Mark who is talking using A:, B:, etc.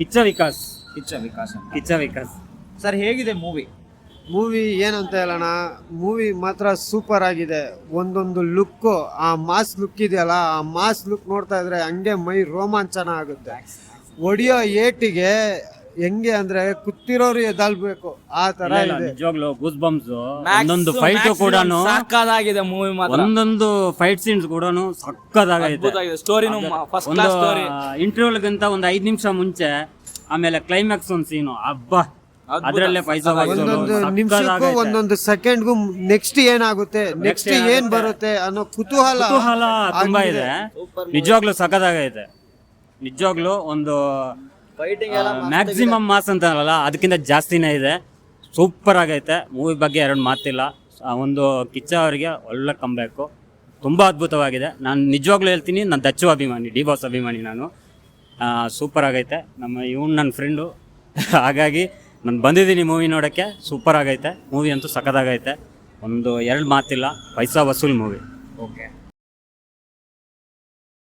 A: Kichcha Vikas
B: Kichcha Vikas
C: sir ಹೇಗಿದೆ movie?
D: Movie ಏನಂತ ಹೇಳೋಣ, ಮೂವಿ ಮಾತ್ರ ಸೂಪರ್ ಆಗಿದೆ. ಒಂದೊಂದು ಲುಕ್ಕು, ಆ ಮಾಸ್ ಲುಕ್ ಇದೆಯಲ್ಲ, ಆ ಮಾಸ್ ಲುಕ್ ನೋಡ್ತಾ ಇದ್ರೆ ಹಂಗೆ ಮೈ ರೋಮಾಂಚನ ಆಗುತ್ತೆ. ಒಡಿಯೋ ಏಟಿಗೆ ಹೆಂಗೆ ಅಂದ್ರೆ ಕುತ್ತಿರೋರು ಎದಲ್ಬೇಕು ಆ ತರ ಇದೆ.
A: ನಿಜವಾಗ್ಲೂ ಗೂಸ್ ಬಂಪ್ಸ್. ಒಂದೊಂದು ಫೈಟ್ ಕೂಡ
C: ಸಾಕಾಗಿದೆ ಮೂವಿ ಮಾತ್ರ.
A: ಒಂದೊಂದು ಫೈಟ್ ಸೀನ್ಸ್ ಕೂಡ ಸಕ್ಕದಾಗೈತೆ.
C: ಸ್ಟೋರಿನೂ ಫಸ್ಟ್
A: ಒಂದು
C: ಕ್ಲಾಸ್ ಸ್ಟೋರಿ.
A: ಇಂಟರ್ವ್ಯೂಲ್ಗಿಂತ ಒಂದು 5 ನಿಮಿಷ ಮುಂಚೆ, ಆಮೇಲೆ ಕ್ಲೈಮ್ಯಾಕ್ಸ್ ಒಂದು ಸೀನು, ಅಬ್ಬಾ ಅದ್ರಲ್ಲೇ ಪೈಸಾ
D: ಒಂದೊಂದು ನಿಮಿಷಕ್ಕೂ ಒಂದೊಂದು ಸೆಕೆಂಡ್ಗೂ ನೆಕ್ಸ್ಟ್ ಏನಾಗುತ್ತೆ, ನೆಕ್ಸ್ಟ್ ಏನ್ ಬರುತ್ತೆ ಅನ್ನೋ ಕುತೂಹಲ
A: ತುಂಬಾ ಇದೆ. ನಿಜವಾಗ್ಲೂ ಸಖತ್ತಾಗೈತೆ. ನಿಜವಾಗ್ಲೂ ಒಂದು ಮ್ಯಾಕ್ಸಿಮಮ್ ಮಾಸ್ ಅಂತ ಅಲ್ಲ, ಅದಕ್ಕಿಂತ ಜಾಸ್ತಿನೇ ಇದೆ. ಸೂಪರ್ ಆಗೈತೆ ಮೂವಿ ಬಗ್ಗೆ ಎರಡು ಮಾತಿಲ್ಲ. ಒಂದು ಕಿಚ್ಚ ಅವರಿಗೆ ಒಳ್ಳೆ ಕಂಬ್ಯಾಕು, ತುಂಬ ಅದ್ಭುತವಾಗಿದೆ. ನಾನು ನಿಜವಾಗ್ಲೂ ಹೇಳ್ತೀನಿ, ನಾನು ದಚ್ಚು ಅಭಿಮಾನಿ, ಡಿ ಬಾಸ್ ಅಭಿಮಾನಿ ನಾನು. ಸೂಪರ್ ಆಗೈತೆ. ನನ್ನ ಫ್ರೆಂಡು ಹಾಗಾಗಿ ನಾನು ಬಂದಿದ್ದೀನಿ ಮೂವಿ ನೋಡೋಕ್ಕೆ. ಸೂಪರ್ ಆಗೈತೆ ಮೂವಿ ಅಂತೂ, ಸಖತ್ತಾಗೈತೆ. ಒಂದು ಎರಡು ಮಾತಿಲ್ಲ, ಪೈಸಾ ವಸೂಲ್ ಮೂವಿ.
C: ಓಕೆ.